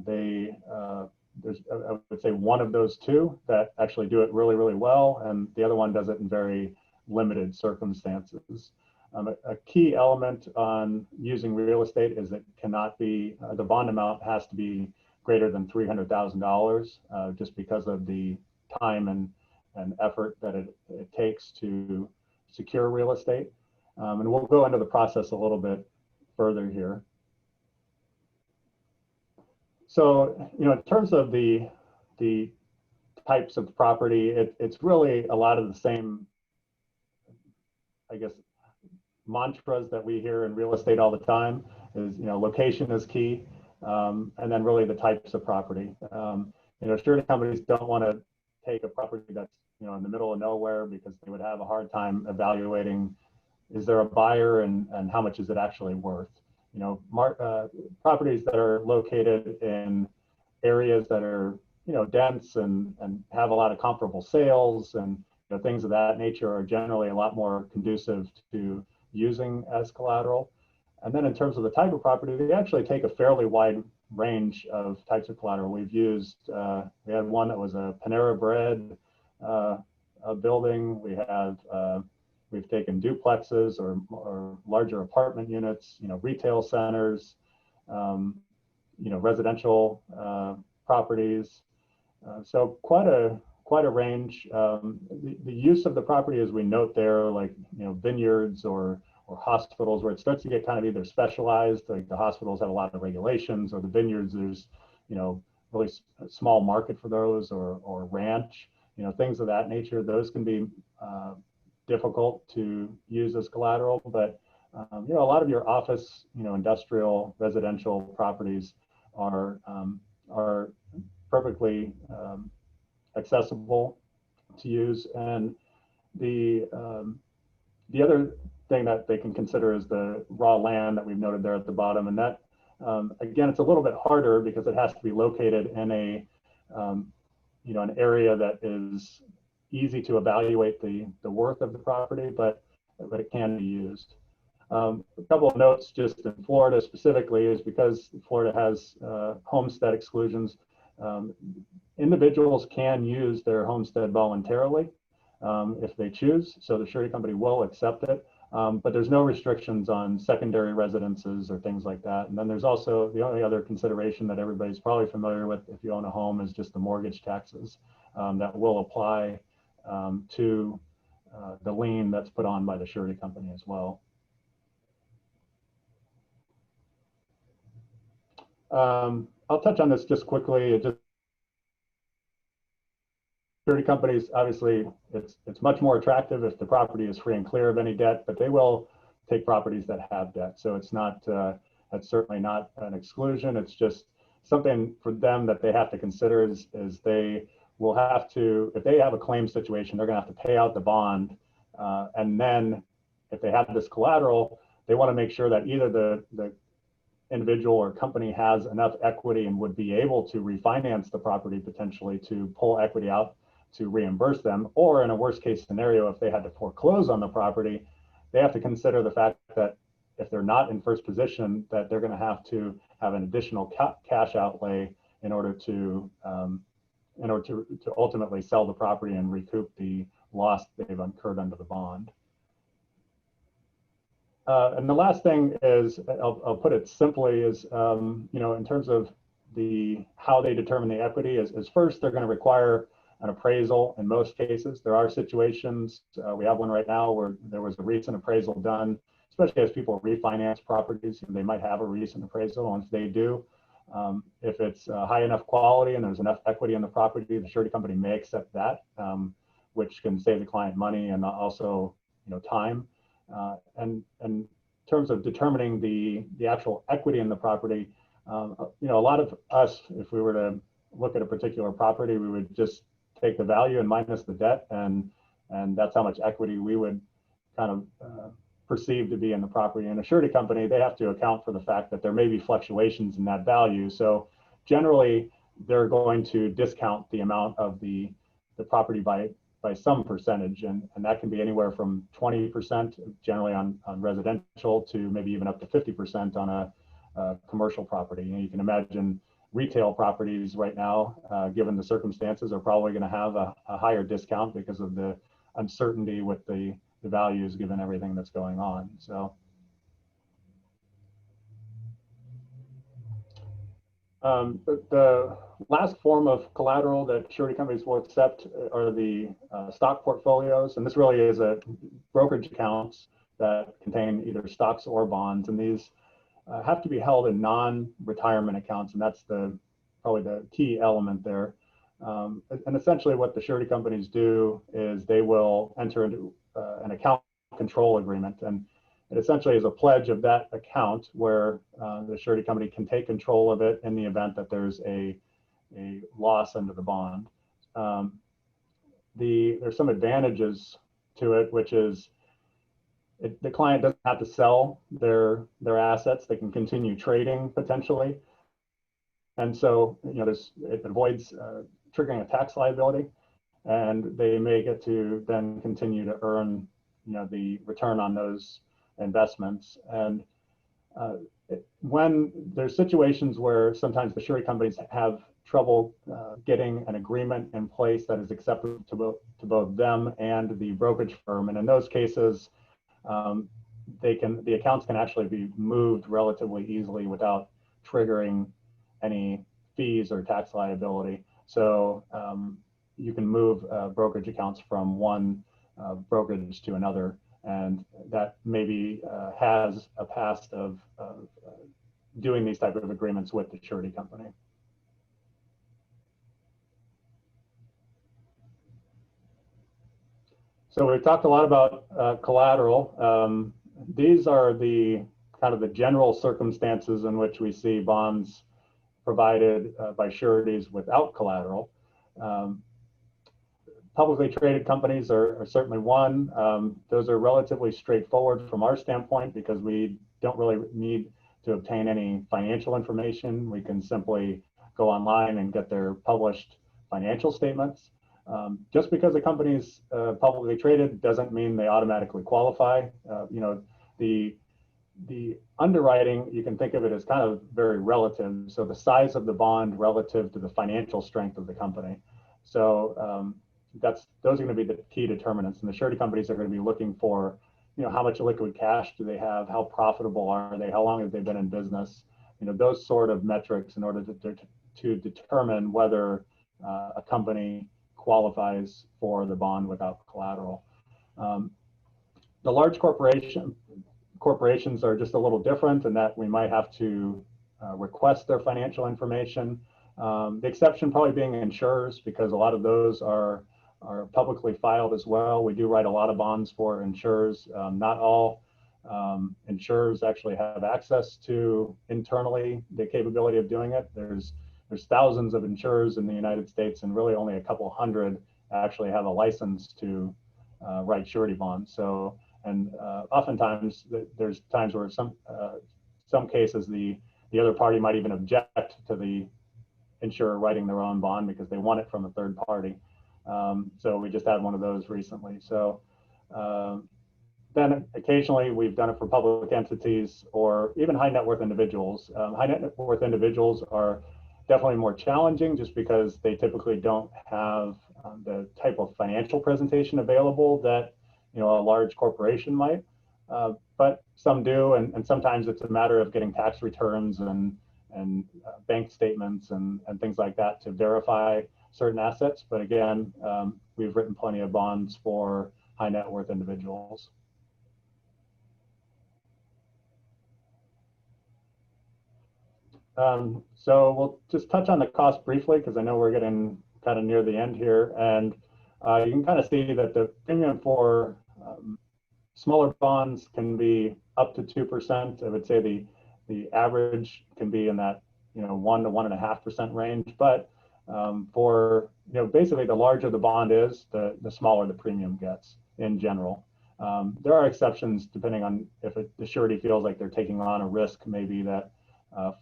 There's, I would say, one of those two that actually do it really, really well, and the other one does it in very limited circumstances. A key element on using real estate is it cannot be, the bond amount has to be greater than $300,000 just because of the time and effort that it takes to secure real estate. And we'll go into the process a little bit further here. So, in terms of the types of property, it's really a lot of the same, I guess, mantras that we hear in real estate all the time is, location is key, and then really the types of property. Surety companies don't want to take a property that's, in the middle of nowhere, because they would have a hard time evaluating, is there a buyer and how much is it actually worth? Properties that are located in areas that are, dense and have a lot of comparable sales and things of that nature are generally a lot more conducive to using as collateral. And then in terms of the type of property, they actually take a fairly wide range of types of collateral. We've used, we had one that was a Panera Bread a building. We've taken duplexes or larger apartment units, retail centers, residential properties. So quite a range. The use of the property, as we note there, like vineyards or hospitals, where it starts to get kind of either specialized, like the hospitals have a lot of regulations, or the vineyards, there's really small market for those, or ranch, things of that nature. Those can be difficult to use as collateral, but a lot of your office, industrial, residential properties are perfectly accessible to use. And the other thing that they can consider is the raw land that we've noted there at the bottom, and that again, it's a little bit harder because it has to be located in an area that is easy to evaluate the worth of the property, but it can be used. A couple of notes just in Florida specifically is because Florida has homestead exclusions. Individuals can use their homestead voluntarily if they choose, so the surety company will accept it, but there's no restrictions on secondary residences or things like that. And then there's also the only other consideration that everybody's probably familiar with if you own a home is just the mortgage taxes that will apply to the lien that's put on by the surety company as well. I'll touch on this just quickly. Surety companies, obviously, it's much more attractive if the property is free and clear of any debt, but they will take properties that have debt. So it's not, that's certainly not an exclusion. It's just something for them that they have to consider is they will have to, if they have a claim situation, they're gonna have to pay out the bond. And then if they have this collateral, they wanna make sure that either the individual or company has enough equity and would be able to refinance the property potentially to pull equity out to reimburse them, or in a worst case scenario, if they had to foreclose on the property, they have to consider the fact that if they're not in first position, that they're going to have an additional cash outlay in order to ultimately sell the property and recoup the loss they've incurred under the bond. And the last thing is, I'll put it simply, is in terms of how they determine the equity is first they're going to require an appraisal. In most cases, there are situations, we have one right now where there was a recent appraisal done, especially as people refinance properties, they might have a recent appraisal. Once they do, if it's high enough quality and there's enough equity in the property, the surety company may accept that, which can save the client money and also time. And terms of determining the actual equity in the property, you know, a lot of us, if we were to look at a particular property, we would just take the value and minus the debt, and that's how much equity we would kind of perceive to be in the property. In a surety company, they have to account for the fact that there may be fluctuations in that value. So generally, they're going to discount the amount of the property by some percentage, and that can be anywhere from 20% generally on residential to maybe even up to 50% on a commercial property. And you can imagine retail properties right now, given the circumstances, are probably going to have a higher discount because of the uncertainty with the values given everything that's going on. So the last form of collateral that surety companies will accept are the stock portfolios, and this really is a brokerage accounts that contain either stocks or bonds, and these have to be held in non-retirement accounts, and that's probably the key element there. And essentially what the surety companies do is they will enter into an account control agreement, and it essentially is a pledge of that account where the surety company can take control of it in the event that there's a loss under the bond. There's some advantages to it, which is the client doesn't have to sell their assets. They can continue trading potentially. And so, you know, it avoids triggering a tax liability, and they may get to then continue to earn, you know, the return on those investments. And when there's situations where sometimes the surety companies have trouble getting an agreement in place that is acceptable to both them and the brokerage firm, and in those cases, the accounts can actually be moved relatively easily without triggering any fees or tax liability. So you can move brokerage accounts from one brokerage to another, and that maybe has a past of doing these type of agreements with the surety company. So we've talked a lot about collateral. These are the kind of the general circumstances in which we see bonds provided by sureties without collateral. Publicly traded companies are certainly one. Those are relatively straightforward from our standpoint because we don't really need to obtain any financial information. We can simply go online and get their published financial statements. Just because a company is publicly traded doesn't mean they automatically qualify. You know, the underwriting, you can think of it as kind of very relative. So the size of the bond relative to the financial strength of the company. So those are going to be the key determinants. And the surety companies are going to be looking for, you know, how much liquid cash do they have? How profitable are they? How long have they been in business? You know, those sort of metrics in order to determine whether a company qualifies for the bond without collateral. The large corporations are just a little different in that we might have to request their financial information. The exception probably being insurers, because a lot of those are publicly filed as well. We do write a lot of bonds for insurers. Not all insurers actually have access to internally the capability of doing it. There's thousands of insurers in the United States, and really only a couple hundred actually have a license to write surety bonds. So, and oftentimes there's times where some cases the other party might even object to the insurer writing their own bond because they want it from a third party. So we just had one of those recently. So then occasionally we've done it for public entities or even high net worth individuals. High net worth individuals are definitely more challenging just because they typically don't have the type of financial presentation available that, you know, a large corporation might, but some do, and sometimes it's a matter of getting tax returns and bank statements and things like that to verify certain assets. But again, we've written plenty of bonds for high net worth individuals. So we'll just touch on the cost briefly because I know we're getting kind of near the end here, and you can kind of see that the premium for smaller bonds can be up to 2%. I would say the average can be in that 1 to 1.5% range. But for basically the larger the bond is, the smaller the premium gets in general. There are exceptions depending on if the surety feels like they're taking on a risk, maybe that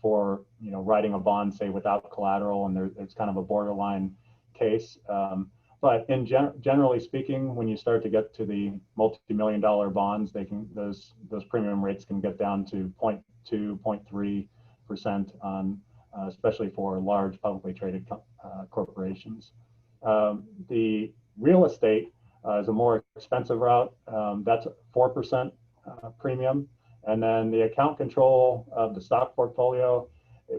for writing a bond, say without collateral, and it's kind of a borderline case. But generally speaking, when you start to get to the multi-million-dollar bonds, those premium rates can get down to 0.2, 0.3% on, especially for large publicly traded corporations. The real estate is a more expensive route. That's 4% premium. And then the account control of the stock portfolio,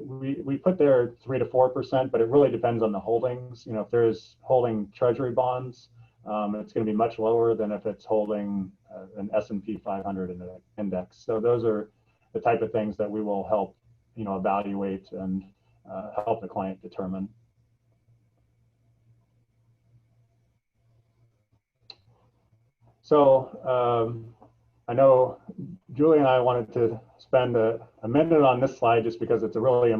we put there 3 to 4%, but it really depends on the holdings. If there's holding treasury bonds, it's going to be much lower than if it's holding an S&P 500 index. So those are the type of things that we will help evaluate and help the client determine. So I know Julie and I wanted to spend a minute on this slide just because it's a really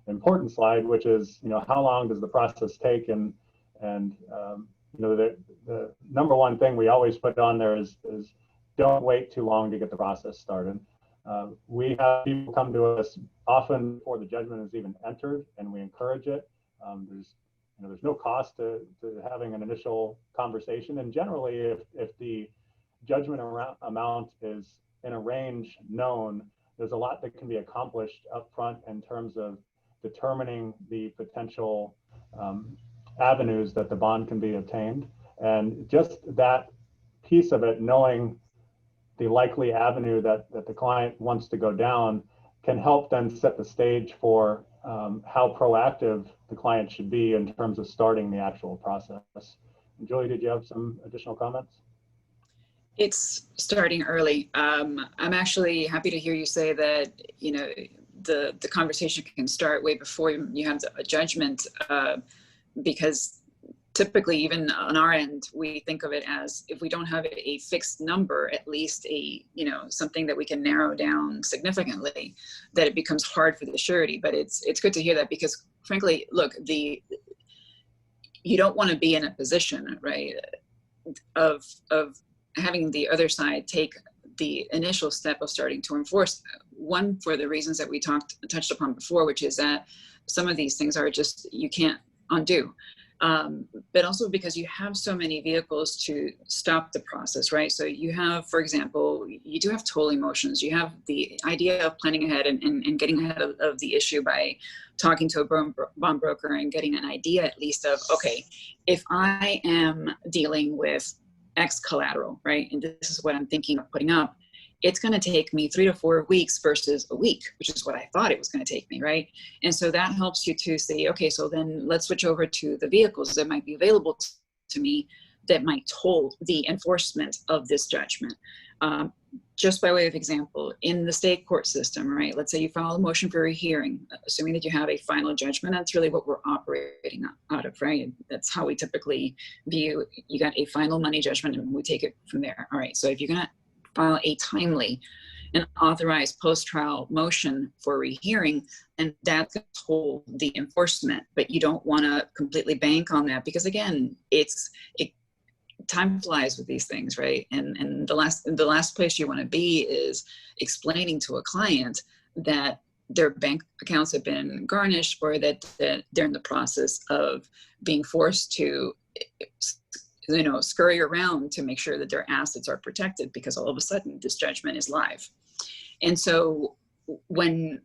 important slide, which is, how long does the process take? And the number one thing we always put on there is don't wait too long to get the process started. We have people come to us often before the judgment is even entered, and we encourage it. There's no cost to having an initial conversation, and generally, if the judgment amount is in a range known, there's a lot that can be accomplished up front in terms of determining the potential avenues that the bond can be obtained. And just that piece of it, knowing the likely avenue that the client wants to go down, can help then set the stage for how proactive the client should be in terms of starting the actual process. And Julie, did you have some additional comments? It's starting early. I'm actually happy to hear you say that, the conversation can start way before you have a judgment, because typically, even on our end, we think of it as, if we don't have a fixed number, at least something that we can narrow down significantly, that it becomes hard for the surety. But it's good to hear that, because frankly, look, you don't want to be in a position, right, of having the other side take the initial step of starting to enforce. One, for the reasons that we touched upon before, which is that some of these things are just, you can't undo. But also because you have so many vehicles to stop the process, right? So you have, for example, you do have tolling motions. You have the idea of planning ahead and getting ahead of the issue by talking to a bond broker and getting an idea at least of, okay, if I am dealing with X collateral, right, and this is what I'm thinking of putting up, it's going to take me 3 to 4 weeks versus a week, which is what I thought it was going to take me, right? And so that helps you to say, okay, so then let's switch over to the vehicles that might be available to me that might toll the enforcement of this judgment. Just by way of example, in the state court system, right, let's say you file a motion for a hearing, assuming that you have a final judgment. That's really what we're operating out of, right? That's how we typically view, you got a final money judgment and we take it from there. All right, so if you're going to file a timely and authorized post-trial motion for rehearing, and that's going to hold the enforcement, but you don't want to completely bank on that, because again, time flies with these things, right? And the last place you want to be is explaining to a client that their bank accounts have been garnished, or that they're in the process of being forced to scurry around to make sure that their assets are protected, because all of a sudden this judgment is live. And so when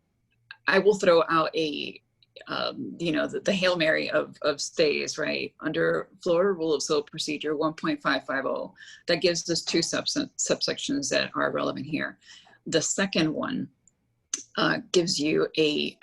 I will throw out the Hail Mary of stays, right, under Florida Rule of Civil Procedure 1.550, that gives us 2 subsections that are relevant here. The second one gives you a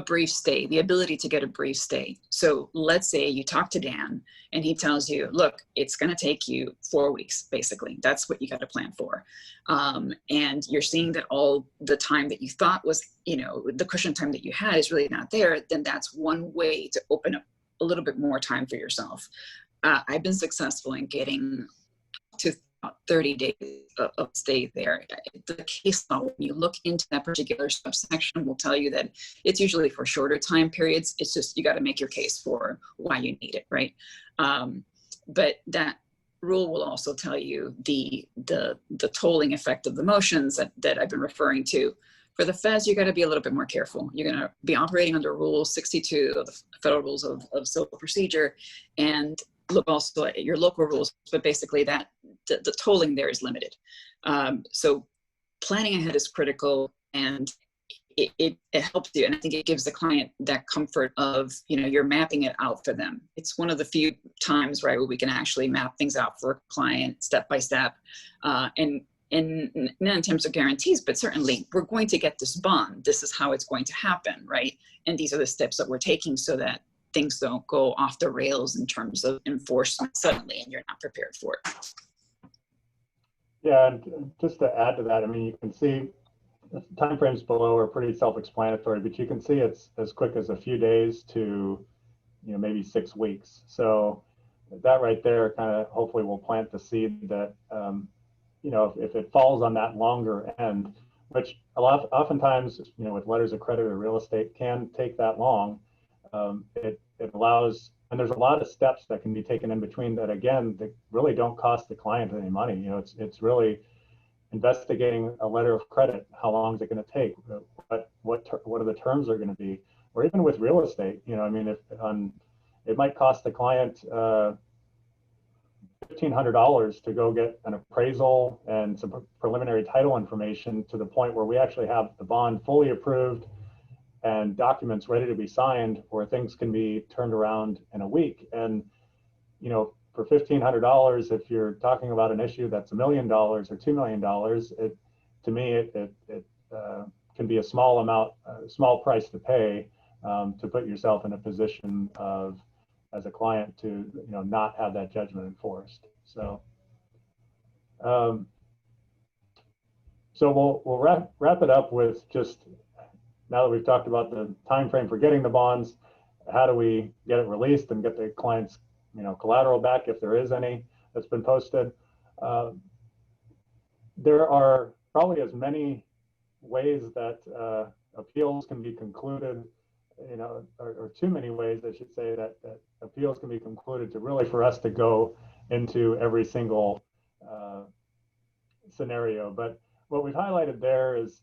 brief stay, the ability to get a brief stay. So let's say you talk to Dan and he tells you, look, it's going to take you 4 weeks, basically. That's what you got to plan for. And you're seeing that all the time that you thought was, the cushion time that you had is really not there. Then that's one way to open up a little bit more time for yourself. I've been successful in getting to about 30 days of stay there. The case law, when you look into that particular subsection, will tell you that it's usually for shorter time periods. It's just, you got to make your case for why you need it, right? But that rule will also tell you the tolling effect of the motions that I've been referring to. For the feds, you got to be a little bit more careful. You're going to be operating under Rule 62 of the Federal Rules of Civil Procedure, and look also at your local rules, but basically that the tolling there is limited. So planning ahead is critical, and it helps you. And I think it gives the client that comfort of, you're mapping it out for them. It's one of the few times, right, where we can actually map things out for a client step by step. And not in terms of guarantees, but certainly we're going to get this bond. This is how it's going to happen, right? And these are the steps that we're taking so that things don't go off the rails in terms of enforcement suddenly and you're not prepared for it. Yeah, and just to add to that, I mean, you can see the timeframes below are pretty self-explanatory, but you can see it's as quick as a few days to, maybe 6 weeks. So that right there kind of hopefully will plant the seed that, if it falls on that longer end, which oftentimes, with letters of credit or real estate can take that long, it allows, and there's a lot of steps that can be taken in between that, again, that really don't cost the client any money. It's really investigating a letter of credit. How long is it going to take? What are the terms are going to be? Or even with real estate, it might cost the client $1,500 to go get an appraisal and some preliminary title information to the point where we actually have the bond fully approved and documents ready to be signed, where things can be turned around in a week. And, for $1,500, if you're talking about an issue that's $1 million or $2 million, to me, it can be a small amount, small price to pay to put yourself in a position of, as a client, to not have that judgment enforced. So, so we'll wrap it up with just, now that we've talked about the time frame for getting the bonds, how do we get it released and get the client's collateral back, if there is any that's been posted? There are probably as many ways that appeals can be concluded, or too many ways, I should say, that appeals can be concluded to really for us to go into every single scenario. But what we've highlighted there is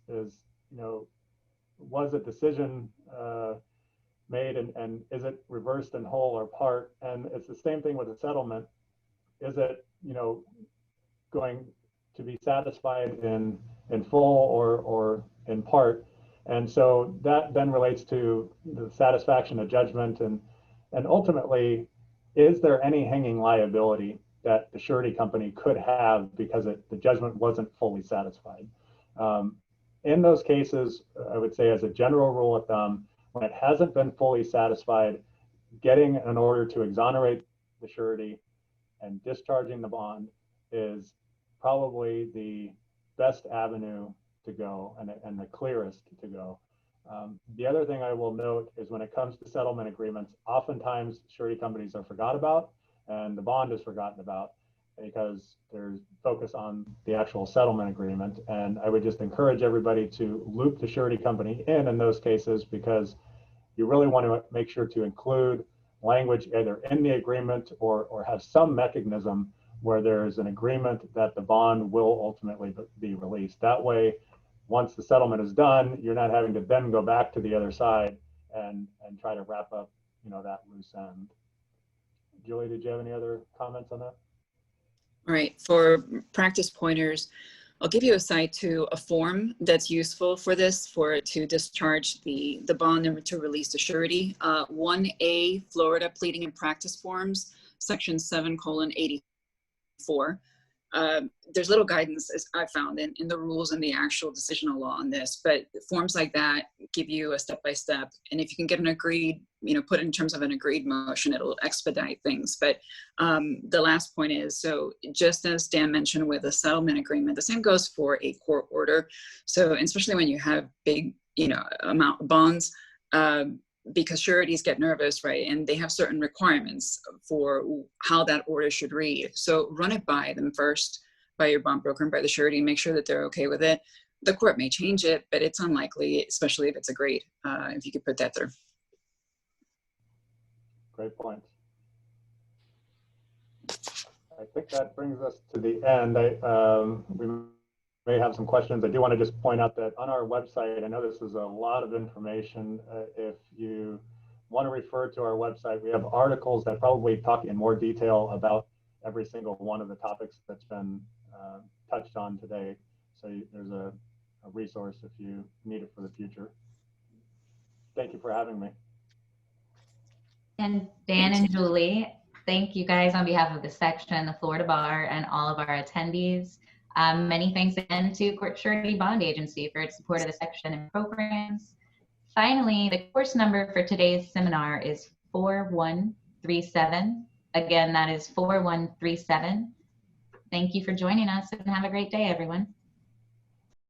was a decision made, and is it reversed in whole or part? And it's the same thing with a settlement. Is it going to be satisfied in full or in part? And so that then relates to the satisfaction of judgment, and ultimately, is there any hanging liability that the surety company could have because the judgment wasn't fully satisfied? In those cases, I would say as a general rule of thumb, when it hasn't been fully satisfied, getting an order to exonerate the surety and discharging the bond is probably the best avenue to go, and the clearest to go. The other thing I will note is when it comes to settlement agreements, oftentimes surety companies are forgot about and the bond is forgotten about because there's focus on the actual settlement agreement. And I would just encourage everybody to loop the surety company in those cases, because you really want to make sure to include language either in the agreement or have some mechanism where there's an agreement that the bond will ultimately be released. That way, once the settlement is done, you're not having to then go back to the other side and try to wrap up, that loose end. Julie, did you have any other comments on that? All right, for practice pointers, I'll give you a site to a form that's useful for this, to discharge the bond and to release the surety. 1A, Florida Pleading and Practice Forms, section 7:84. There's little guidance, as I found, in the rules and the actual decisional law on this, but forms like that give you a step-by-step. And if you can get an agreed, put it in terms of an agreed motion, it'll expedite things. But the last point is, so just as Dan mentioned with a settlement agreement, the same goes for a court order. So especially when you have big, amount of bonds, because sureties get nervous, right? And they have certain requirements for how that order should read. So run it by them first. by your bond broker and by the surety, make sure that they're okay with it. The court may change it, but it's unlikely, especially if it's agreed, if you could put that through. Great point. I think that brings us to the end. We may have some questions. I do want to just point out that on our website, I know this is a lot of information. If you want to refer to our website, we have articles that probably talk in more detail about every single one of the topics that's been touched on today. So there's a resource if you need it for the future. Thank you for having me. And Dan and Julie, thank you guys on behalf of the section, the Florida Bar, and all of our attendees. Many thanks again to Court Surety Bond Agency for its support of the section and programs. Finally, the course number for today's seminar is 4137. Again, that is 4137. Thank you for joining us and have a great day, everyone.